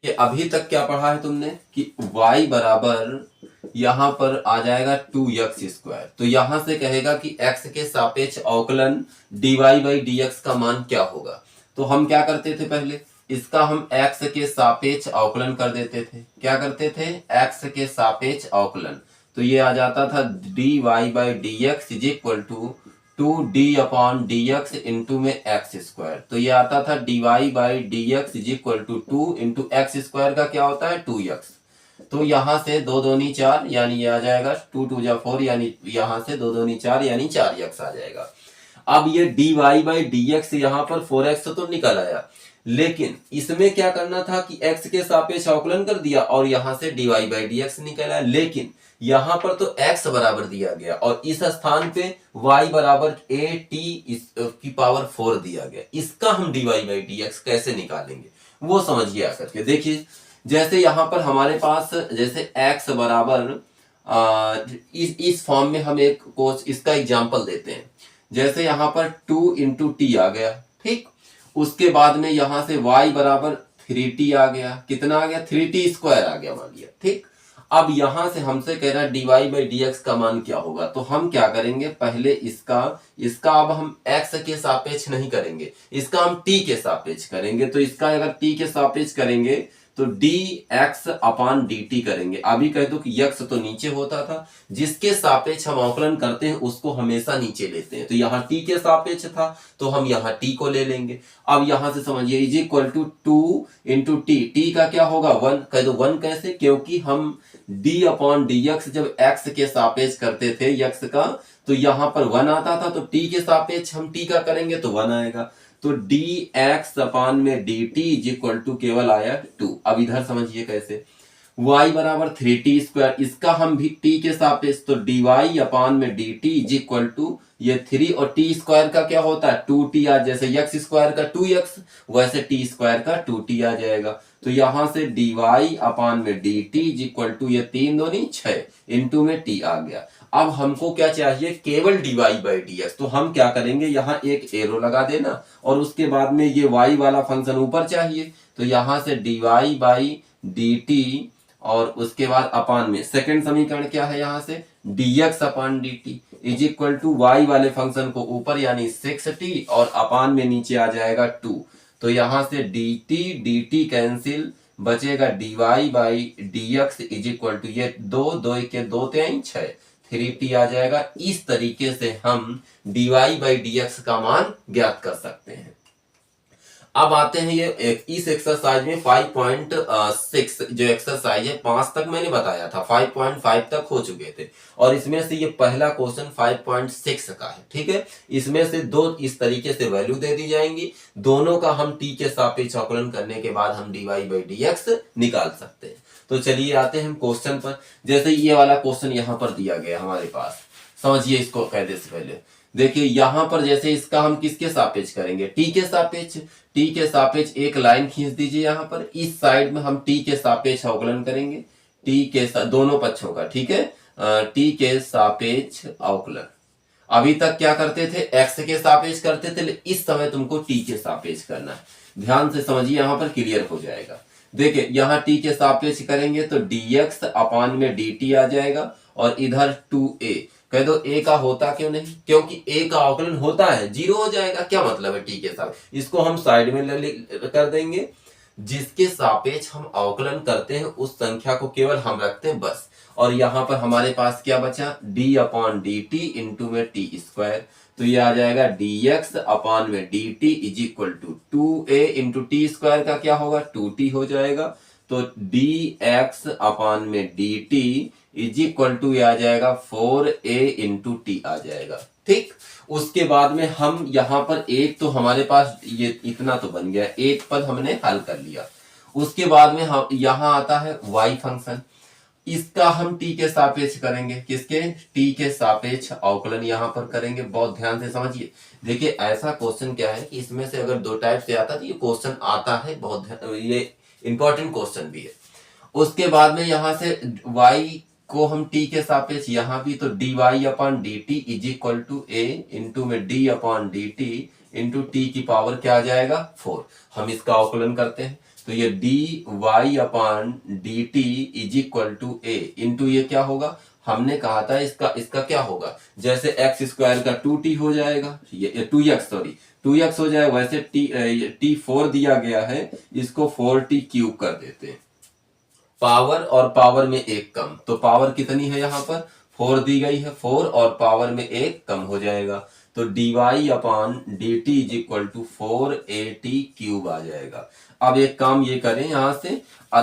ये अभी तक क्या पढ़ा है तुमने कि y बराबर यहां पर आ जाएगा 2x²। तो यहां से कहेगा कि x के सापेक्ष अवकलन dy बाई dx का मान क्या होगा। तो हम क्या करते थे, पहले इसका हम x के सापेक्ष अवकलन कर देते थे। क्या करते थे, x के सापेक्ष अवकलन। तो ये आ जाता था dy by dx is equal to 2d/dx into में x²। तो ये आता था dy by dx is equal to 2 into x² का क्या होता है 2x। तो यहां से 2 दूनी 4 यानी ये आ जाएगा 2 2 जा 4 यानी यहां से 2 दूनी 4 यानी 4x आ जाएगा। अब ये dy बाई dx यहां पर 4x तो निकल आया, लेकिन इसमें क्या करना था कि x के सापेक्ष अवकलन कर दिया और यहां से dy बाई dx निकल आया। लेकिन यहां पर तो x बराबर दिया गया और इस स्थान पे y बराबर की पावर 4 दिया गया। इसका हम dy बाई dx कैसे निकालेंगे वो समझिए आकर के। देखिए जैसे यहां पर हमारे पास जैसे x बराबर इस फॉर्म में हम एक कोर्स इसका एग्जांपल देते हैं। जैसे यहां पर 2 इंटू टी आ गया, ठीक। उसके बाद में यहां से y बराबर 3t आ गया। कितना आ गया, 3t² आ गया मान लिया, ठीक। अब यहां से हमसे कह रहा है dy बाई dx का मान क्या होगा। तो हम क्या करेंगे, पहले इसका अब हम x के सापेक्ष नहीं करेंगे, इसका हम t के सापेक्ष करेंगे। तो इसका अगर t के सापेक्ष करेंगे तो dx/dt करेंगे। अभी कह दो कि x तो नीचे होता था, जिसके सापेक्ष हम अवकलन करते हैं उसको हमेशा नीचे लेते हैं। तो यहाँ t के सापेक्ष था तो हम यहाँ t को ले लेंगे। अब यहां से समझिए is equal to 2 into t का क्या होगा 1। कह दो 1 कैसे, क्योंकि हम d/dx जब x के सापेक्ष करते थे x का तो यहां पर 1 आता था, तो t के सापेक्ष हम t का करेंगे तो 1 आएगा। तो dx/dt इज इक्वल टू केवल आया 2। अब इधर समझिए कैसे, y बराबर 3t², इसका हम भी t के सापेक्ष तो dy/dt इज इक्वल टू ये 3 और t² का क्या होता है 2t। आ जैसे x² का 2x वैसे t² का 2t आ जाएगा। तो यहां से dy/dt इज इक्वल टू ये 3 दूनी 6 इंटू में t आ गया। अब हमको क्या चाहिए, केवल dy बाई dx। तो हम क्या करेंगे, यहाँ एक एरो लगा देना और उसके बाद में ये y वाला फंक्शन ऊपर चाहिए। तो यहां से dy बाई dt और उसके बाद अपान में सेकंड समीकरण क्या है, यहां से dx/dt is equal to y वाले फंक्शन को ऊपर यानी 6t और अपान में नीचे आ जाएगा 2। तो यहां से dt कैंसिल, बचेगा dy by dx is equal to ये 2 2 के 2 3 6 3t आ जाएगा। इस तरीके से हम dy बाई dx का मान ज्ञात कर सकते हैं। अब आते हैं ये इस एक्सरसाइज में 5.6 जो एक्सरसाइज है 5 तक मैंने बताया था, 5.5 तक हो चुके थे और इसमें से ये पहला क्वेश्चन 5.6 का है, ठीक है। इसमें से दो इस तरीके से वैल्यू दे दी जाएंगी, दोनों का हम t के सापेक्ष अवकलन करने के बाद हम dy बाई dx निकाल सकते हैं। तो चलिए आते हैं हम क्वेश्चन पर। जैसे ये वाला क्वेश्चन यहाँ पर दिया गया हमारे पास, समझिए इसको कहने से पहले देखिए यहां पर जैसे इसका हम किसके सापेक्ष करेंगे, टी के सापेक्ष। टी के सापेक्ष एक लाइन खींच दीजिए, यहां पर इस साइड में हम टी के सापेक्ष अवकलन करेंगे, टी के दोनों पक्षों का, ठीक है। टी के सापेक्ष अवकलन अभी तक क्या करते थे, एक्स के सापेक्ष करते थे, इस समय तुमको टी के सापेक्ष करना है। ध्यान से समझिए, यहां पर क्लियर हो जाएगा। देखिए यहां टी के सापेक्ष करेंगे तो dx/dt आ जाएगा और इधर 2a। कह दो a का होता क्यों नहीं, क्योंकि a का अवकलन होता है 0 हो जाएगा। क्या मतलब है टी के साथ, इसको हम साइड में कर देंगे। जिसके सापेक्ष हम अवकलन करते हैं उस संख्या को केवल हम रखते हैं बस। और यहां पर हमारे पास क्या बचा, d/dt इंटू में t²। तो ये आ जाएगा dx/dt is equal to 2a into t² का क्या होगा 2t हो जाएगा। तो dx/dt इज इक्वल टू आ जाएगा 4a इंटू टी आ जाएगा, ठीक। उसके बाद में हम यहाँ पर एक तो हमारे पास ये इतना तो बन गया, एक पद हमने हल कर लिया। उसके बाद में हम यहाँ आता है y फंक्शन, इसका हम t के सापेक्ष करेंगे, किसके, t के सापेक्ष अवकलन यहाँ पर करेंगे। बहुत ध्यान से समझिए। देखिए ऐसा क्वेश्चन क्या है कि इसमें से अगर दो टाइप से आता तो ये क्वेश्चन आता है, बहुत ये इंपॉर्टेंट क्वेश्चन भी है। उसके बाद में यहाँ से y को हम t के सापेक्ष, यहाँ भी तो dy/dt is equal to a into में d/dt इंटू टी की पावर क्या आ जाएगा 4। हम इसका अवकलन करते हैं। तो तो ये d y upon d t is equal to a into ये क्या होगा, हमने कहा था इसका क्या होगा, जैसे एक्स स्क्वायर का 2t हो जाएगा, ये 2x सॉरी 2x हो जाएगा, वैसे टी 4 दिया गया है, इसको 4t क्यूब कर देते हैं। पावर और पावर में एक कम, तो पावर कितनी है यहाँ पर 4 दी गई है, 4 और पावर में एक कम हो जाएगा, तो d y upon d t is equal to 4at cube आ जाएगा। अब एक काम ये करें यहाँ से,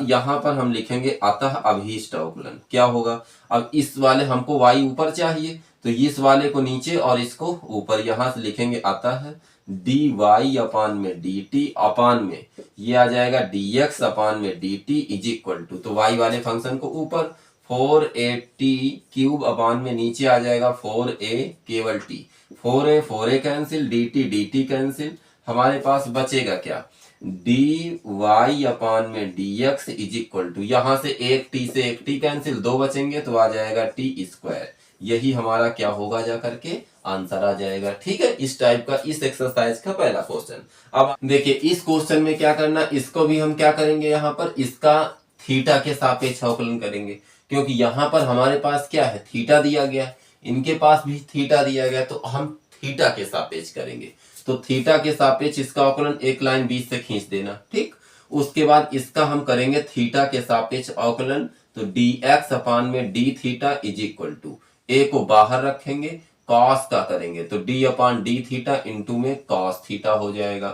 यहाँ पर हम लिखेंगे अतः अभीष्ट अवकलन क्या होगा। अब इस वाले हमको y ऊपर चाहिए, तो इस वाले को नीचे और इसको ऊपर, यहां से लिखेंगे अतः डी वाई अपान में डी टी अपान में ये आ जाएगा डी एक्स अपान में d t is equal to, तो y वाले फंक्शन को ऊपर 4at क्यूब अपान में नीचे आ जाएगा 4a केवल t, 4a cancel, dt cancel, हमारे पास बचेगा क्या, डी वाई अपान में d x is equal to, यहां से एक टी से एक टी कैंसिल, दो बचेंगे तो आ जाएगा टी स्क्वायर। यही हमारा क्या होगा जा करके आंसर आ जाएगा। ठीक है, इस टाइप का इस एक्सरसाइज का पहला क्वेश्चन। अब देखिए इस क्वेश्चन में क्या करना, इसको भी हम क्या करेंगे, यहाँ पर इसका थीटा के सापेक्ष अवकलन करेंगे, क्योंकि यहाँ पर हमारे पास क्या है थीटा दिया गया, इनके पास भी थीटा दिया गया, तो हम थीटा के सापेक्ष करेंगे। तो थीटा के सापेक्ष इसका अवकलन एक लाइन बीच से खींच देना, ठीक। उसके बाद इसका हम करेंगे थीटा के सापेक्ष अवकलन, तो डी एक्स अपान में d theta is equal to, a को बाहर रखेंगे, कॉस का करेंगे तो d upon d theta into में कॉस थीटा हो जाएगा,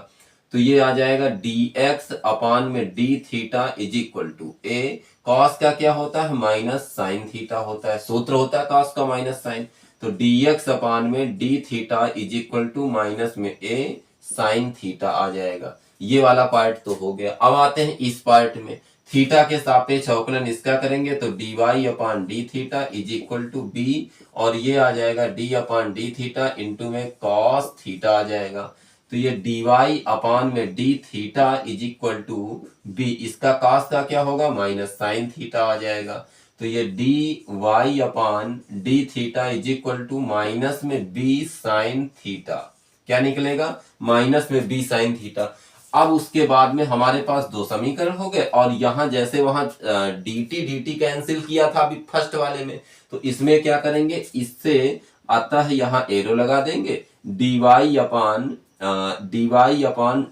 तो ये आ जाएगा डी एक्स अपान में d theta is equal to a, cos का क्या होता है माइनस साइन थीटा होता है, सूत्र होता है कॉस का माइनस साइन, तो डी एक्स अपान में d theta is equal to minus में ए साइन थीटा आ जाएगा। ये वाला पार्ट तो हो गया। अब आते हैं इस पार्ट में, थीटा के सापेक्ष अवकलन इसका करेंगे तो d y upon d theta is equal to b, और ये आ जाएगा d upon d theta into में कॉस थीटा आ जाएगा, तो ये डी वाई अपान में d theta is equal to b, इसका कॉस का क्या होगा माइनस साइन थीटा आ जाएगा, तो ये d y upon d theta is equal to minus में बी साइन थीटा, क्या निकलेगा माइनस में बी साइन थीटा। अब उसके बाद में हमारे पास दो समीकरण हो गए, और यहां जैसे वहां dt कैंसिल किया था अभी फर्स्ट वाले में, तो इसमें क्या करेंगे, इससे अतः यहाँ एरो लगा देंगे, dy अपान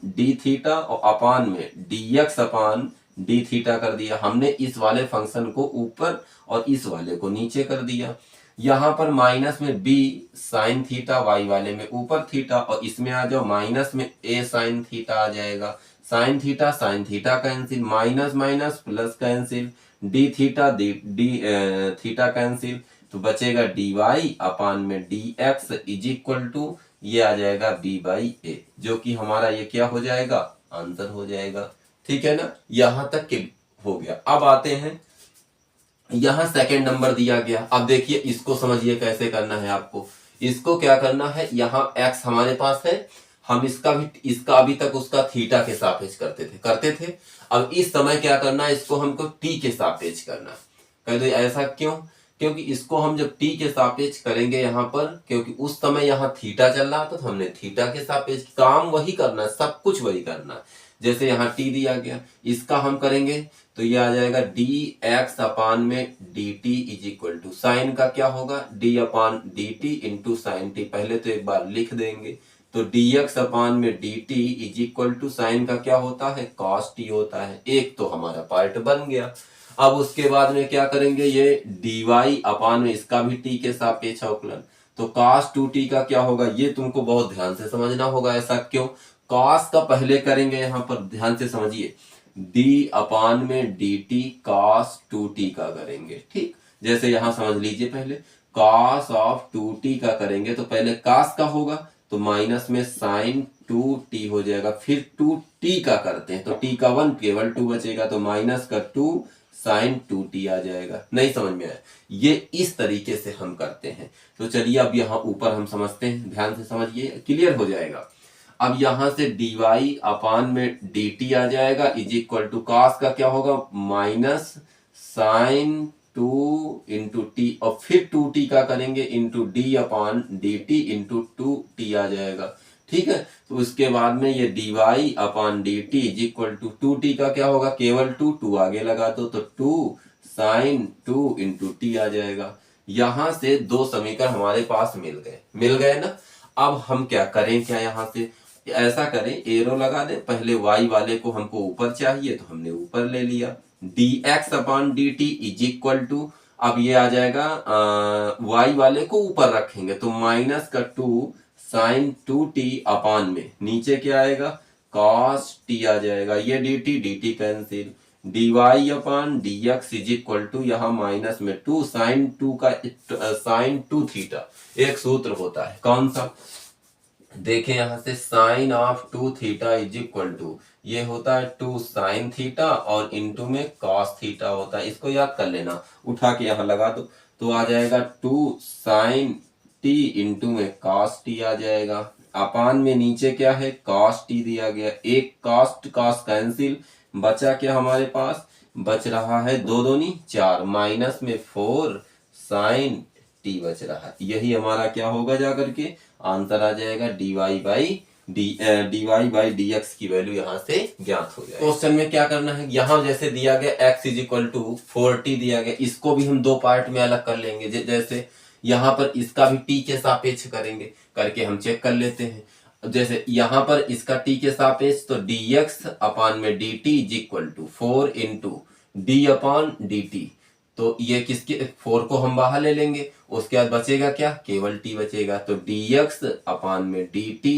डी थीटा और अपान में dx अपान डी थीटा कर दिया, हमने इस वाले फंक्शन को ऊपर और इस वाले को नीचे कर दिया। यहाँ पर माइनस में b साइन थीटा, वाई वाले में ऊपर थीटा, और इसमें आ जाओ माइनस में a साइन थीटा आ जाएगा, sine theta cancel, minus minus plus cancel, d theta d theta cancel, तो बचेगा डी वाई अपान में d x is equal to ये आ जाएगा b बाई ए, जो कि हमारा ये क्या हो जाएगा आंसर हो जाएगा। ठीक है ना, यहां तक के हो गया। अब आते हैं यहां सेकंड नंबर दिया गया, अब देखिए इसको समझिए कैसे करना है आपको। इसको क्या करना है, यहाँ x हमारे पास है, हम इसका अभी तक उसका थीटा के सापेक्ष करते थे। अब इस समय क्या करना है, इसको हमको t के सापेक्ष करना है। कह दो ऐसा क्यों, क्योंकि इसको हम जब t के सापेक्ष करेंगे यहाँ पर, क्योंकि उस समय यहाँ थीटा चल रहा था, तो हमने थीटा के सापेक्ष काम वही करना है, सब कुछ वही करना है। जैसे यहाँ t दिया गया, इसका हम करेंगे तो ये आ जाएगा डी एक्स अपान में d t is equal to, sine का क्या होगा d upon d t into sine t, पहले तो एक बार लिख देंगे, तो डी एक्स अपान में d t is equal to sine का क्या होता है कॉस टी होता है, एक तो हमारा पार्ट बन गया। अब उसके बाद में क्या करेंगे, ये डी वाई अपान में इसका भी टी के सापेक्ष अवकलन, तो कॉस टू टी का क्या होगा, ये तुमको बहुत ध्यान से समझना होगा। ऐसा क्यों, कॉस का पहले करेंगे, यहाँ पर ध्यान से समझिए, डी अपान में d T cos two t का करेंगे। ठीक, जैसे यहां समझ लीजिए, पहले कॉस ऑफ टू टी का करेंगे तो पहले कॉस का होगा तो माइनस में साइन टू टी हो जाएगा, फिर टू टी का करते हैं तो टी का वन केवल टू बचेगा, तो माइनस का टू साइन टू टी आ जाएगा। नहीं समझ में आया, ये इस तरीके से हम करते हैं। तो चलिए अब यहाँ ऊपर हम समझते हैं, ध्यान से समझिए, क्लियर हो जाएगा। अब यहां से डी वाई अपान में डी टी आ जाएगा इज इक्वल टू कॉस का क्या होगा minus sine two into t, और फिर टू टी का करेंगे into d upon d t into two t आ जाएगा, ठीक है। तो उसके बाद में ये dy upon dt is equal to 2t का क्या होगा, केवल 2 आगे लगा दो तो 2 साइन 2 इंटू टी आ जाएगा। यहां से दो समीकरण हमारे पास मिल गए ना। अब हम क्या करें, क्या यहां से ऐसा करें, एरो लगा दें, पहले y वाले को हमको ऊपर चाहिए तो हमने ऊपर ले लिया, dx upon dt is equal to, अब ये आ जाएगा y वाले को ऊपर रखेंगे तो माइनस का 2 साइन 2t अपान में नीचे क्या आएगा, cos t आ जाएगा, ये dt cancel, dy upon dx is equal to यहाँ माइनस में 2 साइन 2 का साइन 2 थीटा, एक सूत्र होता है कौन सा, देखें यहां से sine of 2 theta is equal to, ये होता है 2 साइन थीटा और इनटू में cos थीटा होता है, इसको याद कर लेना, उठा के यहां लगा दो तो आ जाएगा 2 साइन t इंटू में cos t आ जाएगा, अपान में नीचे क्या है cos t दिया गया, एक cos कैंसिल, बचा क्या हमारे पास, बच रहा है 2 दूनी 4 माइनस में 4 साइन t बच रहा है, यही हमारा क्या होगा जाकर के आंसर आ जाएगा, dy बाई डी एक्स की वैल्यू यहाँ से ज्ञात हो जाएगी। क्वेश्चन में क्या करना है, यहाँ जैसे दिया गया x is equal to 4t दिया गया, इसको भी हम दो पार्ट में अलग कर लेंगे, जैसे यहाँ पर इसका भी t के सापेक्ष करेंगे, करके हम चेक कर लेते हैं। जैसे यहाँ पर इसका t के सापेक्ष तो dx अपान में dt is equal to 4 into d upon dt, तो ये किसके 4 को हम बाहर ले लेंगे, उसके बाद बचेगा क्या, केवल t बचेगा, तो dx अपान में dt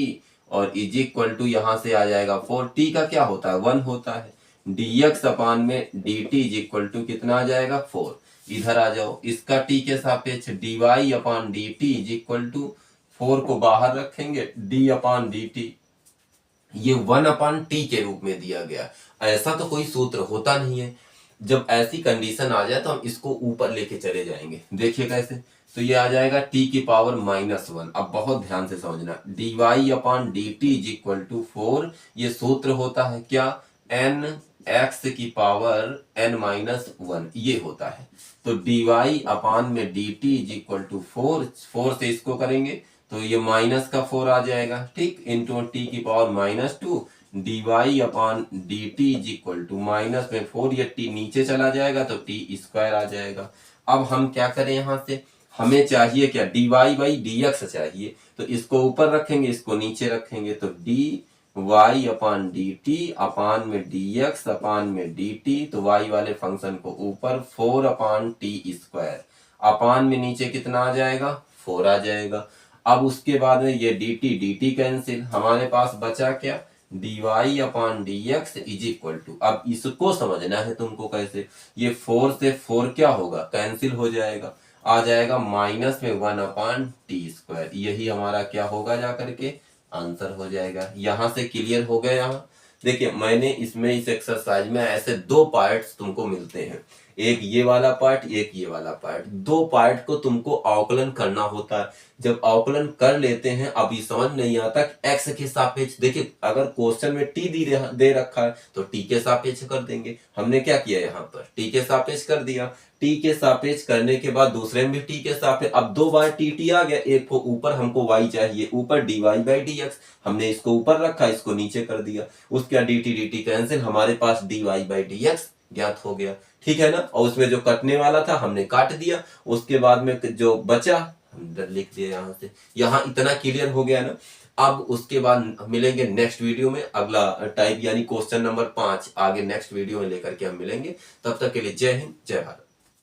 और इज इक्वल टू यहाँ से आ जाएगा 4, t का क्या होता है 1 होता है, dx अपान में dt इज इक्वल टू कितना आ जाएगा 4, इधर आ जाओ, इसका t के सापेक्ष dy upon dt is equal to 4 को बाहर रखेंगे, d अपान dt ये 1 अपान t के रूप में दिया गया, ऐसा तो कोई सूत्र होता नहीं है, जब ऐसी कंडीशन आ जाए तो हम इसको ऊपर लेके चले जाएंगे, देखिए कैसे, तो ये आ जाएगा t की पावर -1, अब बहुत ध्यान से समझना, dy upon dt is equal to 4, ये सूत्र होता है क्या, n x की पावर n-1 ये होता है, तो dy अपॉन में dt इज इक्वल टू 4 से इसको करेंगे तो ये माइनस का 4 आ जाएगा, ठीक, इंटू t की power -2 dy upon dt is equal to minus में 4, ये t नीचे चला जाएगा तो t स्क्वायर आ जाएगा। अब हम क्या करें, यहां से हमें चाहिए क्या, dy बाई dx चाहिए, तो इसको ऊपर रखेंगे, इसको नीचे रखेंगे, तो dy अपॉन dt अपान में dx अपान में dt, तो y वाले फंक्शन को ऊपर 4 अपान t स्क्वायर, अपान में नीचे कितना आ जाएगा 4 आ जाएगा। अब उसके बाद में ये dt कैंसिल, हमारे पास बचा क्या, dy upon dx is equal to, अब इसको समझना है तुमको कैसे, ये 4 से 4 क्या होगा कैंसिल हो जाएगा, आ जाएगा माइनस में 1 अपान टी स्क्वायर, यही हमारा क्या होगा जाकर के आंसर हो जाएगा। यहां से क्लियर हो गया। यहाँ देखिए मैंने इसमें इस एक्सरसाइज में ऐसे दो पार्ट्स तुमको मिलते हैं, एक ये वाला पार्ट एक ये वाला पार्ट, दो पार्ट को तुमको अवकलन करना होता है। जब अवकलन कर लेते हैं, अभी समझ नहीं आता एक्स के सापेक्ष, देखिए अगर क्वेश्चन में टी दे रखा है तो टी के सापेक्ष कर देंगे, हमने क्या किया यहाँ पर टी के सापेक्ष कर दिया, टी के सापेक्ष करने के बाद दूसरे में भी टी के सापेक्ष, अब दो बार टी आ गया, एक को ऊपर हमको y चाहिए, ऊपर dy बाई dx, हमने इसको ऊपर रखा इसको नीचे कर दिया, उसके बाद dt कैंसिल, हमारे पास dy बाई dx ज्ञात हो गया, ठीक है ना। और उसमें जो कटने वाला था हमने काट दिया, उसके बाद में जो बचा हम लिख दिया यहाँ से, यहाँ इतना क्लियर हो गया ना। अब उसके बाद मिलेंगे नेक्स्ट वीडियो में अगला टाइप यानी क्वेश्चन नंबर 5 आगे नेक्स्ट वीडियो में लेकर के हम मिलेंगे, तब तक के लिए जय हिंद जय भारत।